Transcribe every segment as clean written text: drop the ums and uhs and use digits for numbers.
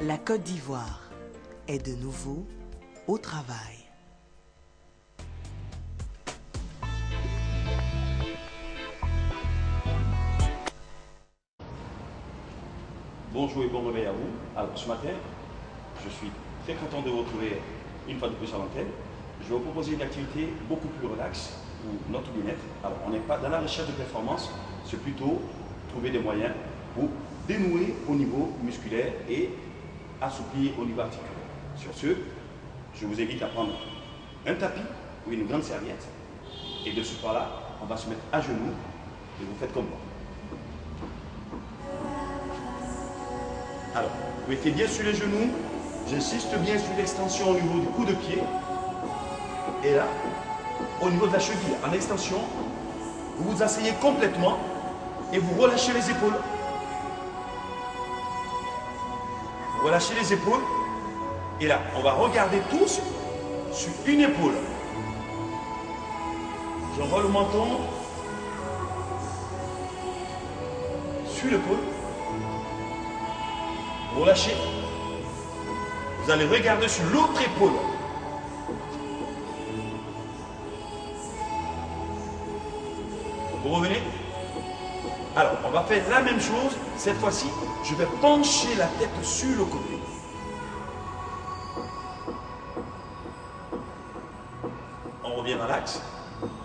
La Côte d'Ivoire est de nouveau au travail. Bonjour et bon réveil à vous. Alors ce matin, je suis très content de vous retrouver une fois de plus à l'antenne. Je vais vous proposer une activité beaucoup plus relaxe pour notre bien-être. Alors on n'est pas dans la recherche de performance, c'est plutôt trouver des moyens pour dénouer au niveau musculaire et assouplir au niveau articulaire. Sur ce, je vous invite à prendre un tapis ou une grande serviette et de ce pas-là, on va se mettre à genoux et vous faites comme moi. Alors, vous mettez bien sur les genoux, j'insiste bien sur l'extension au niveau du coup de pied. Et là, au niveau de la cheville, en extension, vous vous asseyez complètement et vous relâchez les épaules. Vous relâchez les épaules. Et là, on va regarder tous sur une épaule. J'envoie le menton sur l'épaule. Relâchez. Vous allez regarder sur l'autre épaule. Vous revenez. Alors, on va faire la même chose. Cette fois-ci, je vais pencher la tête sur le côté. On revient dans l'axe.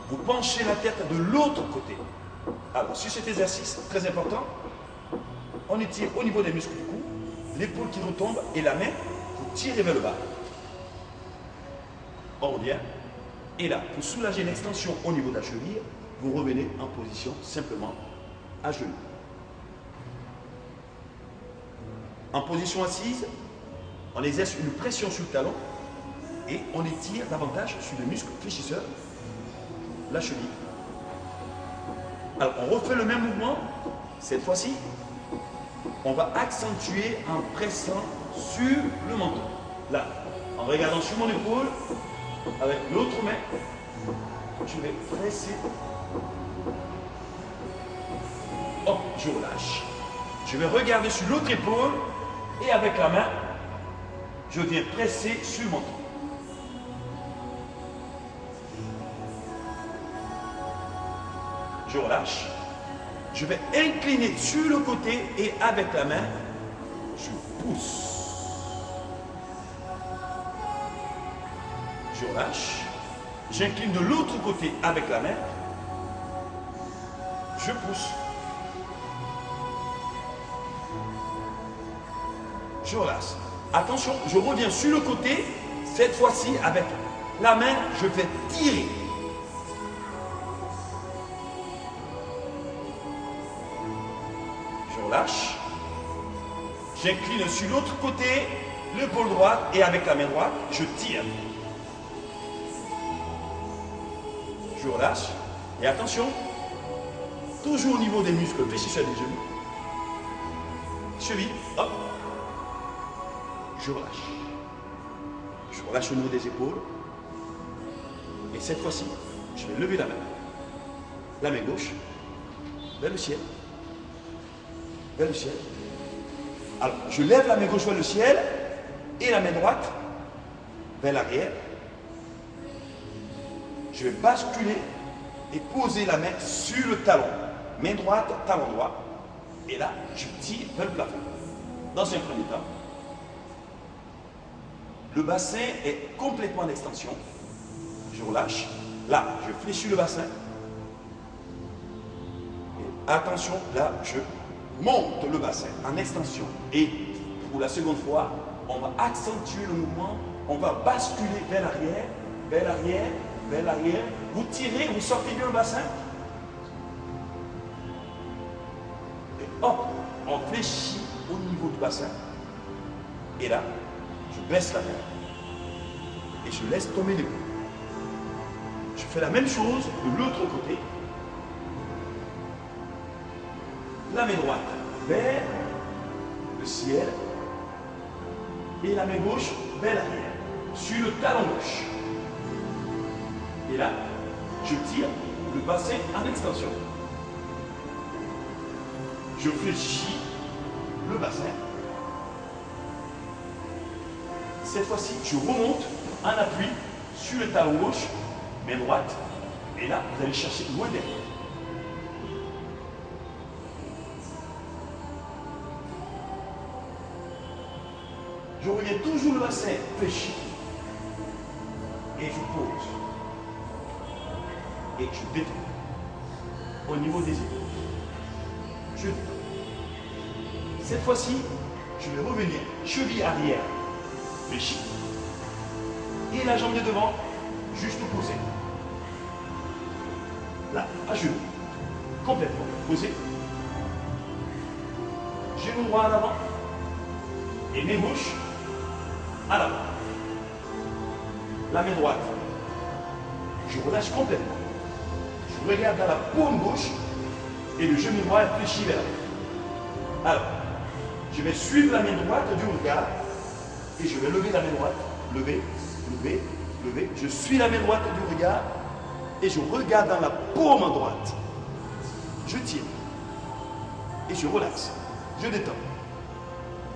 Vous penchez la tête de l'autre côté. Alors, sur cet exercice, très important, on étire au niveau des muscles du cou, l'épaule qui retombe et la main, vous tirez vers le bas. On revient. Et là, pour soulager l'extension au niveau de la cheville, vous revenez en position simplement à genoux. En position assise, on exerce une pression sur le talon et on étire davantage sur le muscle fléchisseur, la cheville. Alors, on refait le même mouvement. Cette fois-ci, on va accentuer en pressant sur le menton. Là, en regardant sur mon épaule, avec l'autre main, je vais presser. Hop, je relâche. Je vais regarder sur l'autre épaule et avec la main, je viens presser sur le menton. Je relâche. Je vais incliner sur le côté et avec la main, je pousse. Je relâche. J'incline de l'autre côté avec la main. Je pousse. Je relâche. Attention, je reviens sur le côté. Cette fois-ci, avec la main, je vais tirer. Je relâche. J'incline sur l'autre côté, l'épaule droite, et avec la main droite, je tire. Je relâche. Et attention, toujours au niveau des muscles fléchisseurs des genoux. Cheville, hop. Je relâche. Je relâche au niveau des épaules. Et cette fois-ci, je vais lever la main. La main gauche, vers le ciel. Vers le ciel. Alors, je lève la main gauche vers le ciel et la main droite vers l'arrière. Je vais basculer et poser la main sur le talon. Main droite, talon droit. Et là, je tire vers le plafond. Dans un premier temps, le bassin est complètement en extension. Je relâche. Là, je fléchis le bassin. Et attention, là, je monte le bassin en extension. Et pour la seconde fois, on va accentuer le mouvement. On va basculer vers l'arrière, vers l'arrière, vers l'arrière. Vous tirez, vous sortez bien le bassin. Et hop, on fléchit au niveau du bassin. Et là, je baisse la main. Et je laisse tomber l'épaule. Je fais la même chose de l'autre côté. La main droite vers le ciel. Et la main gauche vers l'arrière. Sur le talon gauche. Et là, je tire le bassin en extension. Je fléchis le bassin. Cette fois-ci, je remonte en appui sur le talon gauche, main droite. Et là, vous allez chercher loin derrière. Je reviens toujours le bassin fléchi. Et je pose. Et je détends. Au niveau des épaules. Je détends. Cette fois-ci, je vais revenir cheville arrière fléchi. Et la jambe de devant, juste posée. Là, à genoux. Complètement posé. Genou droit en avant. Et main gauche à l'avant. La main droite, je relâche complètement. Je regarde dans la paume gauche et le genou droit est fléchi vers l'avant. Alors, je vais suivre la main droite du regard et je vais lever la main droite. Lever, lever, lever. Je suis la main droite du regard et je regarde dans la paume droite. Je tire et je relaxe. Je détends.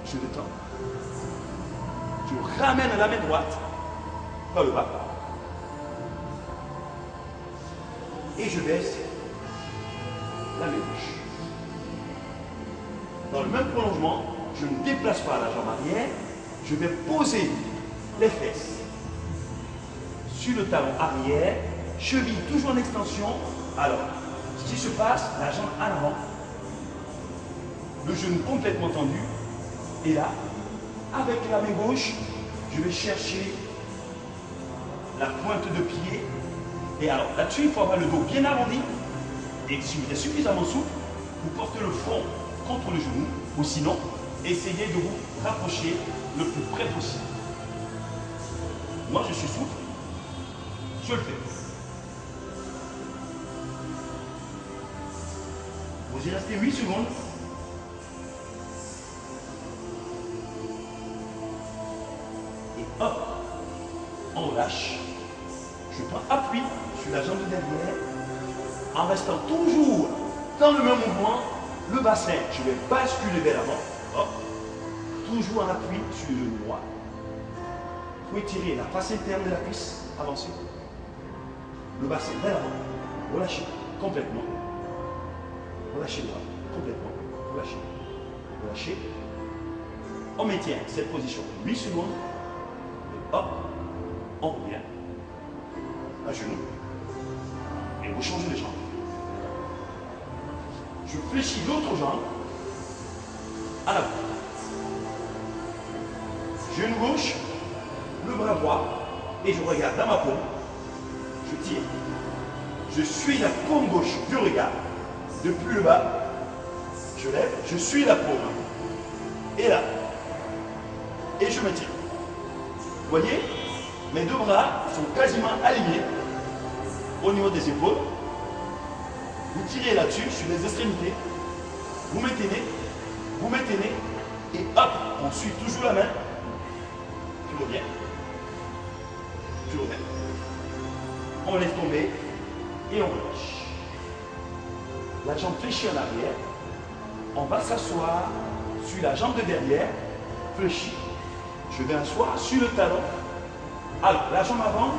Je détends. Je ramène la main droite par le bas. Et je baisse la main gauche. Dans le même prolongement, je ne déplace pas la jambe arrière. Je vais poser les fesses sur le talon arrière, cheville toujours en extension. Alors, ce qui se passe, la jambe en avant, le genou complètement tendu. Et là, avec la main gauche, je vais chercher la pointe de pied. Et alors, là-dessus, il faut avoir le dos bien arrondi. Et si vous êtes suffisamment souple, vous portez le front contre le genou. Ou sinon, essayez de vous rapprocher le plus près possible. Moi, je suis souple. Je le fais. Vous y restez 8 secondes. Et hop, on relâche. Je prends appui sur la jambe de derrière en restant toujours dans le même mouvement. Le bassin, je vais basculer vers l'avant. Hop. Toujours en appui sur le genou droit. Vous pouvez tirer la face interne de la cuisse, avancer. Le bassin vers l'avant. Relâchez complètement. Relâchez le bras complètement. Relâchez. Relâchez. On maintient cette position 8 secondes. Et hop, on revient à genoux. Et vous changez de jambe. Je fléchis l'autre jambe à l'avant. Genou gauche, le bras droit, et je regarde dans ma paume. Je tire. Je suis la paume gauche du regard. Depuis le bas, je lève, je suis la paume. Et là. Et je me tire. Vous voyez, mes deux bras sont quasiment alignés au niveau des épaules. Vous tirez là-dessus, sur les extrémités. Vous maintenez, et hop, on suit toujours la main. Tu reviens. Tu reviens. On laisse tomber et on relâche. La jambe fléchie en arrière. On va s'asseoir sur la jambe de derrière, fléchie. Je vais asseoir sur le talon. Alors, la jambe avant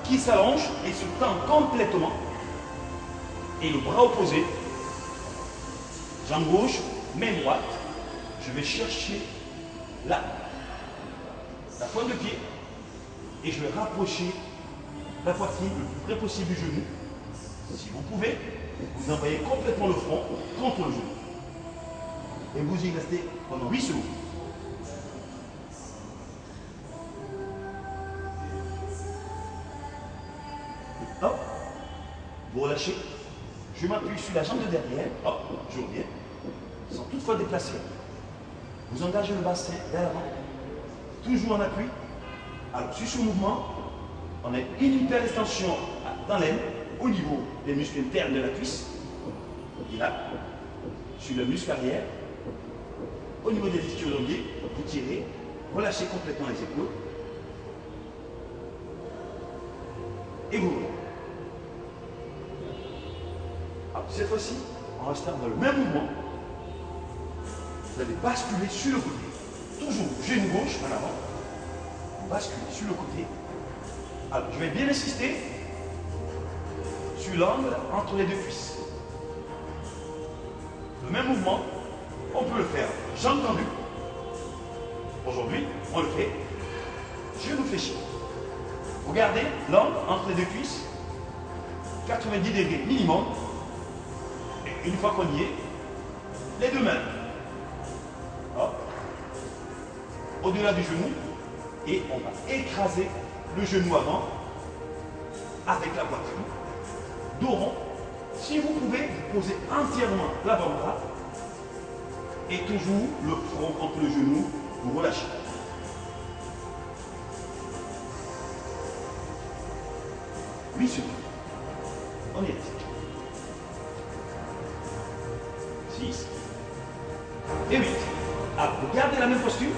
qui s'allonge et se tend complètement. Et le bras opposé, jambe gauche, main droite, je vais chercher là, la pointe de pied, et je vais rapprocher la poitrine le plus près possible du genou. Si vous pouvez, vous envoyez complètement le front contre le genou. Et vous y restez pendant 8 secondes. Et hop, vous relâchez. Je m'appuie sur la jambe de derrière, hop, je reviens, sans toutefois déplacer. Vous engagez le bassin vers l'avant, toujours en appui. Alors, sur ce mouvement, on a une hyper extension dans l'aine, au niveau des muscles internes de la cuisse. Et là, sur le muscle arrière, au niveau des ischio-jambiers, vous tirez, relâchez complètement les épaules. Et vous revenez. Alors, cette fois-ci, en restant dans le même mouvement, vous allez basculer sur le côté. Toujours genou gauche en avant. bascule sur le côté. Alors, je vais bien insister sur l'angle entre les deux cuisses. Le même mouvement, on peut le faire jambes tendues. Aujourd'hui, on le fait genoux fléchis. Regardez l'angle entre les deux cuisses, 90 degrés minimum. Et une fois qu'on y est, les deux mains hop, au-delà du genou et on va écraser le genou avant avec la poitrine. Dos rond. Si vous pouvez, vous posez entièrement l'avant-bras et toujours le front contre le genou, vous relâchez. Oui, secondes. On y reste. 6 et 8. Alors, vous gardez la même posture.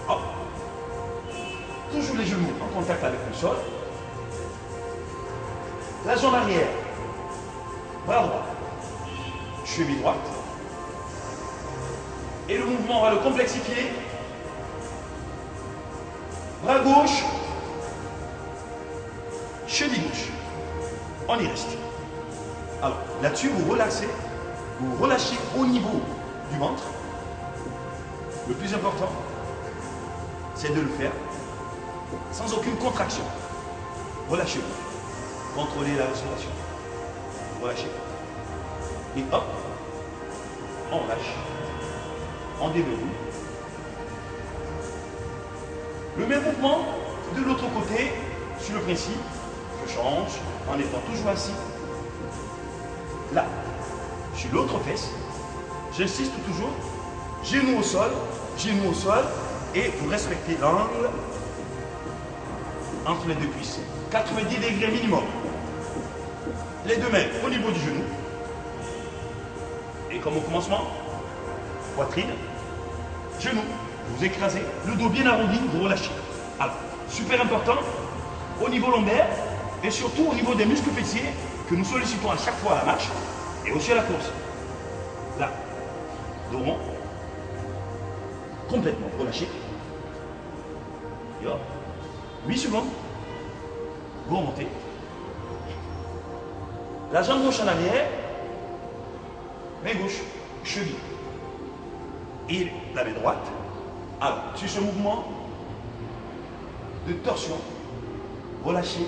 Hop. Toujours les genoux en contact avec le sol. La jambe arrière. Bras droit. Cheville droite. Et le mouvement, on va le complexifier. Bras gauche. Cheville gauche. On y reste. Alors, là-dessus, vous relaxez. Vous relâchez au niveau du ventre. Le plus important, c'est de le faire sans aucune contraction. Relâchez-vous. Contrôlez la respiration. Relâchez. Et hop, on lâche. On déverrouille. Le même mouvement de l'autre côté, sur le principe, je change en étant toujours assis. Là, sur l'autre fesse, j'insiste toujours, genou au sol, et vous respectez l'angle entre les deux cuisses. 90 degrés minimum. Les deux mains au niveau du genou. Et comme au commencement, poitrine, genou, vous écrasez, le dos bien arrondi, vous relâchez. Alors, super important, au niveau lombaire, et surtout au niveau des muscles fessiers que nous sollicitons à chaque fois à la marche, et aussi à la course. Là, dos rond, complètement relâché. Et hop, 8 secondes, vous remontez. La jambe gauche en arrière, main gauche, cheville. Et la main droite. Alors, sur ce mouvement de torsion, relâchez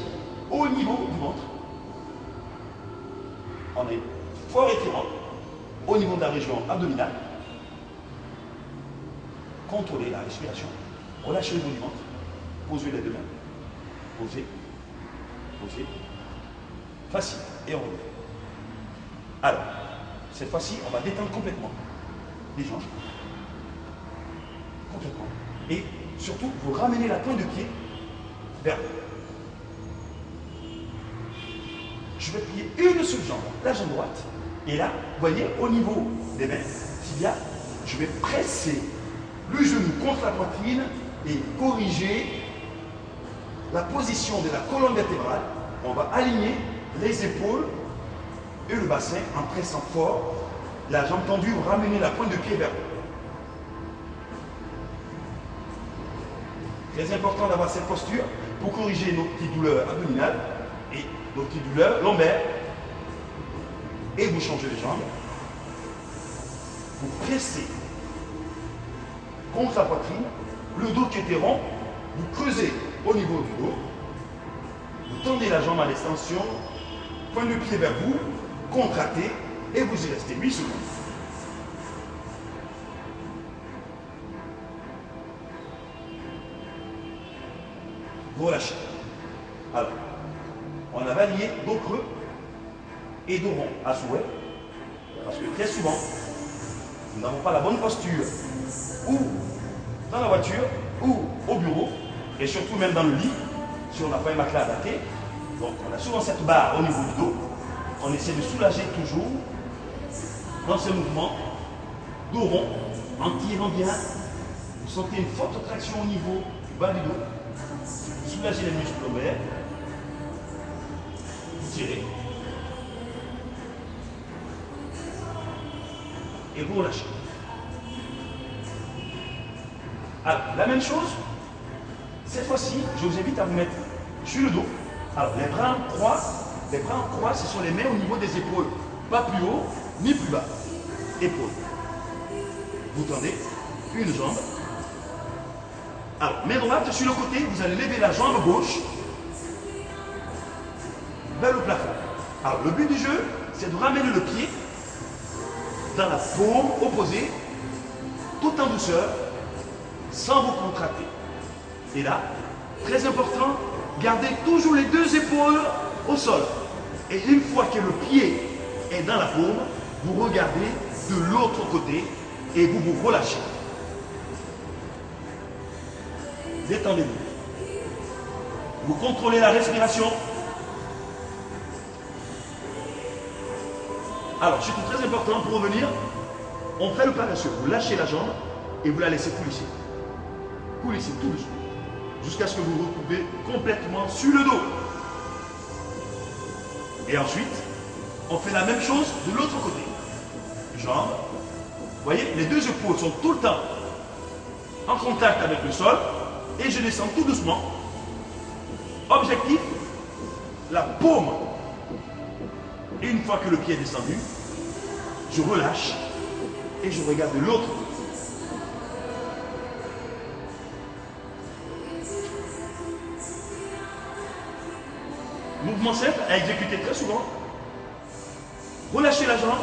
au niveau du ventre. On est fort étirant au niveau de la région abdominale. Contrôlez la respiration. Relâchez au niveau du ventre. Posez les deux mains. Posez. Posez. Facile. Et on revient. Alors, cette fois-ci, on va détendre complètement les jambes. Complètement. Et surtout, vous ramenez la pointe de pied vers vous. Je vais plier une seule jambe, la jambe droite. Et là, vous voyez, au niveau des mains, tibia, je vais presser le genou contre la poitrine et corriger la position de la colonne vertébrale. On va aligner les épaules et le bassin en pressant fort. La jambe tendue, vous ramenez la pointe de pied vers vous. Très important d'avoir cette posture pour corriger nos petites douleurs abdominales et nos petites douleurs lombaires. Et vous changez les jambes. Vous pressez contre la poitrine, le dos qui était rond, vous creusez au niveau du dos, vous tendez la jambe à l'extension, pointe de pied vers vous, contractez et vous y restez 8 secondes. Vous relâchez. Alors, on a validé dos creux et dos rond à souhait, parce que très souvent, nous n'avons pas la bonne posture, ou dans la voiture, ou au bureau, et surtout même dans le lit, si on n'a pas un matelas adapté. Donc on a souvent cette barre au niveau du dos. On essaie de soulager toujours dans ce mouvement dos rond, en tirant bien. Vous sentez une forte traction au niveau du bas du dos. Soulagez les muscles lombaires. Vous tirez. Et vous relâchez. Alors, la même chose Cette fois-ci, je vous invite à vous mettre sur le dos. Alors, les bras en croix, ce sont les mains au niveau des épaules. Pas plus haut, ni plus bas. Épaules. Vous tendez une jambe. Alors, main droite sur le côté, vous allez lever la jambe gauche vers le plafond. Alors, le but du jeu, c'est de ramener le pied dans la paume opposée, tout en douceur, sans vous contracter. Et là, très important, gardez toujours les deux épaules au sol. Et une fois que le pied est dans la paume, vous regardez de l'autre côté et vous vous relâchez. Détendez-vous. Vous contrôlez la respiration. Alors, surtout très important, pour revenir, on fait le paresseux. Vous lâchez la jambe et vous la laissez coulisser. Coulissez tout doucement. Jusqu'à ce que vous vous retrouvez complètement sur le dos. Et ensuite, on fait la même chose de l'autre côté. Jambes. Vous voyez, les deux épaules sont tout le temps en contact avec le sol. Et je descends tout doucement. Objectif, la paume. Et une fois que le pied est descendu, je relâche et je regarde de l'autre côté. Mouvement simple à exécuter très souvent. Relâchez la jambe.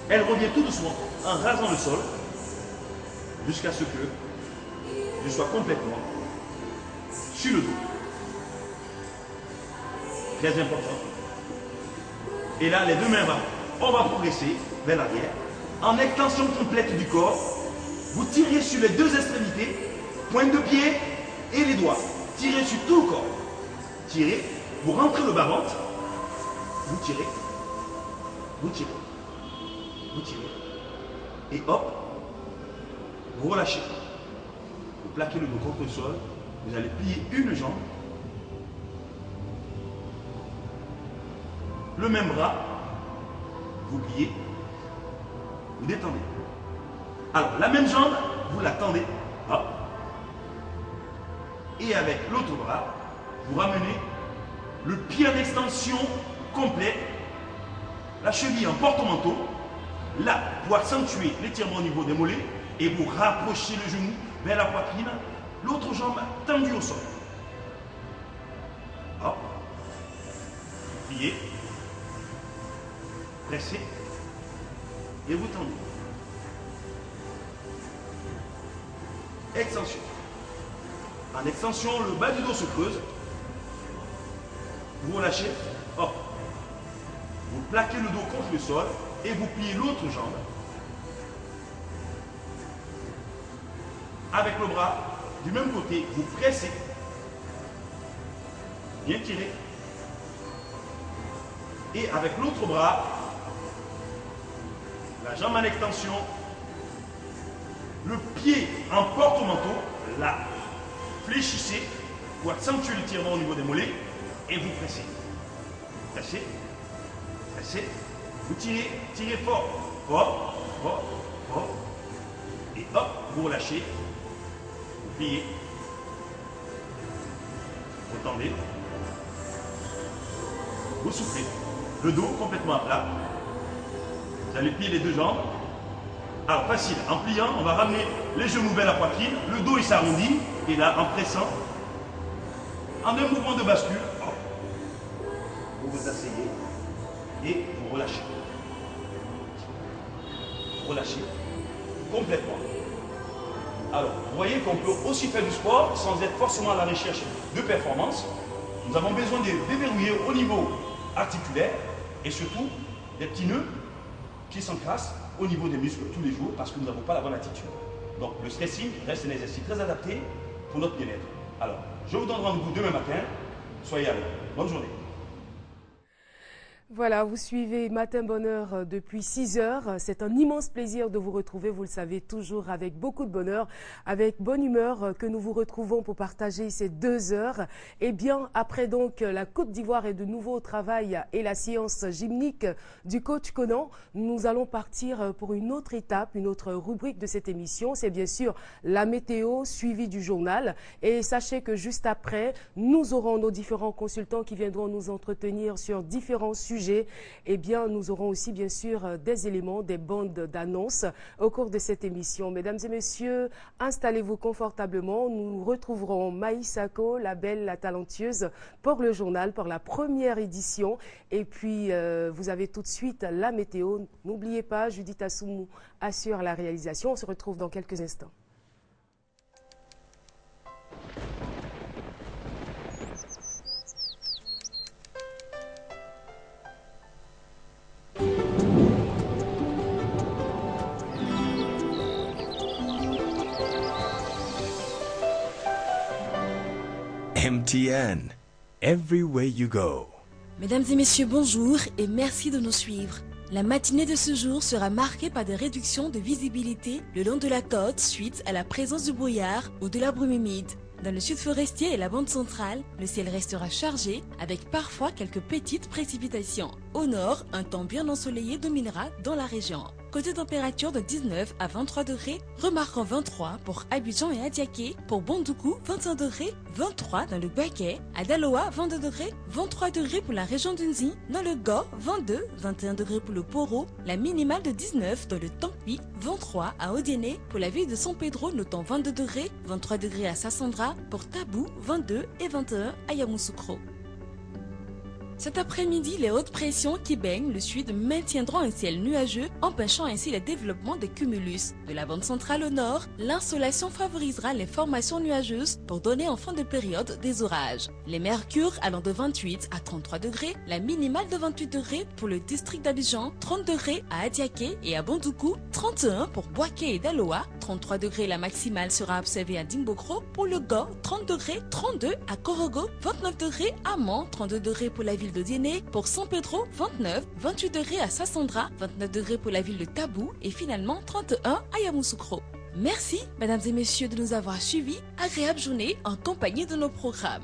Elle revient tout doucement en rasant le sol jusqu'à ce que je sois complètement sur le dos. Très important. Et là, les deux mains, on va progresser vers l'arrière. En extension complète du corps, vous tirez sur les deux extrémités, pointe de pied et les doigts. Tirez sur tout le corps. Tirez, vous rentrez le bas-ventre, vous tirez, vous tirez, vous tirez, et hop, vous relâchez. Vous plaquez le dos contre le sol, vous allez plier une jambe, le même bras, vous pliez, vous détendez. Alors, la même jambe, vous la tendez, hop, et avec l'autre bras, vous ramenez le pied en extension complet, la cheville en porte-manteau, là, pour accentuer l'étirement au niveau des mollets, et vous rapprochez le genou vers la poitrine, l'autre jambe tendue au sol. Hop, pliez, pressez, et vous tendez. Extension. En extension, le bas du dos se creuse. Vous relâchez, hop. Vous plaquez le dos contre le sol et vous pliez l'autre jambe. Avec le bras, du même côté, vous pressez. Bien tiré. Et avec l'autre bras, la jambe en extension, le pied en porte-manteau, là, fléchissez pour accentuer l'étirement au niveau des mollets et vous pressez. Pressez, pressez, vous tirez, tirez fort, fort, fort, fort, et hop, vous relâchez, vous pliez, vous tendez, vous soufflez, le dos complètement à plat, vous allez plier les deux jambes. Alors facile, en pliant, on va ramener les genoux vers la poitrine, le dos il s'arrondit, et là, en pressant, en un mouvement de bascule, vous vous asseyez et vous relâchez. Vous relâchez complètement. Alors, vous voyez qu'on peut aussi faire du sport sans être forcément à la recherche de performance. Nous avons besoin de déverrouiller au niveau articulaire et surtout des petits nœuds qui s'encrassent au niveau des muscles tous les jours parce que nous n'avons pas la bonne attitude. Donc le stretching reste un exercice très adapté pour notre bien-être. Alors, je vous donne rendez-vous demain matin. Soyez à l'heure. Bonne journée. Voilà, vous suivez Matin Bonheur depuis 6 heures. C'est un immense plaisir de vous retrouver, vous le savez, toujours avec beaucoup de bonheur, avec bonne humeur que nous vous retrouvons pour partager ces 2 heures. Et bien, après donc la Côte d'Ivoire et de nouveau au travail et la séance gymnique du coach Conan, nous allons partir pour une autre étape, une autre rubrique de cette émission. C'est bien sûr la météo suivie du journal. Et sachez que juste après, nous aurons nos différents consultants qui viendront nous entretenir sur différents sujets. Eh bien, nous aurons aussi, bien sûr, des éléments, des bandes d'annonces au cours de cette émission. Mesdames et messieurs, installez-vous confortablement. Nous retrouverons Maïsako, la belle, la talentueuse, pour le journal, pour la première édition. Et puis, vous avez tout de suite la météo. N'oubliez pas, Judith Assoumou assure la réalisation. On se retrouve dans quelques instants. MTN, everywhere you go. Mesdames et messieurs, bonjour et merci de nous suivre. La matinée de ce jour sera marquée par des réductions de visibilité le long de la côte suite à la présence du brouillard ou de la brume humide. Dans le sud forestier et la bande centrale, le ciel restera chargé avec parfois quelques petites précipitations. Au nord, un temps bien ensoleillé dominera dans la région. Côté température de 19 à 23 degrés, remarquant 23 pour Abidjan et Adiaké, pour Bondoukou 25 degrés, 23 dans le Baquet, à Daloa 22 degrés, 23 degrés pour la région d'Unzi, dans le Go 22, 21 degrés pour le Poro, la minimale de 19 dans le Tampi, 23 à Odiéné, pour la ville de San Pedro notant 22 degrés, 23 degrés à Sassandra, pour Tabou 22 et 21 à Yamoussoukro. Cet après-midi, les hautes pressions qui baignent le sud maintiendront un ciel nuageux, empêchant ainsi le développement des cumulus. De la bande centrale au nord, l'insolation favorisera les formations nuageuses pour donner en fin de période des orages. Les mercures allant de 28 à 33 degrés, la minimale de 28 degrés pour le district d'Abidjan, 30 degrés à Adiaké et à Bondoukou, 31 pour Boaké et Daloa, 33 degrés la maximale sera observée à Dimbokro, pour le Go, 30 degrés, 32 à Korogo, 29 degrés à Mans, 32 degrés pour la ville de Diéné, pour San Pedro 29, 28 degrés à Sassandra, 29 degrés pour la ville de Tabou et finalement 31 à Yamoussoukro. Merci mesdames et messieurs de nous avoir suivis, agréable journée en compagnie de nos programmes.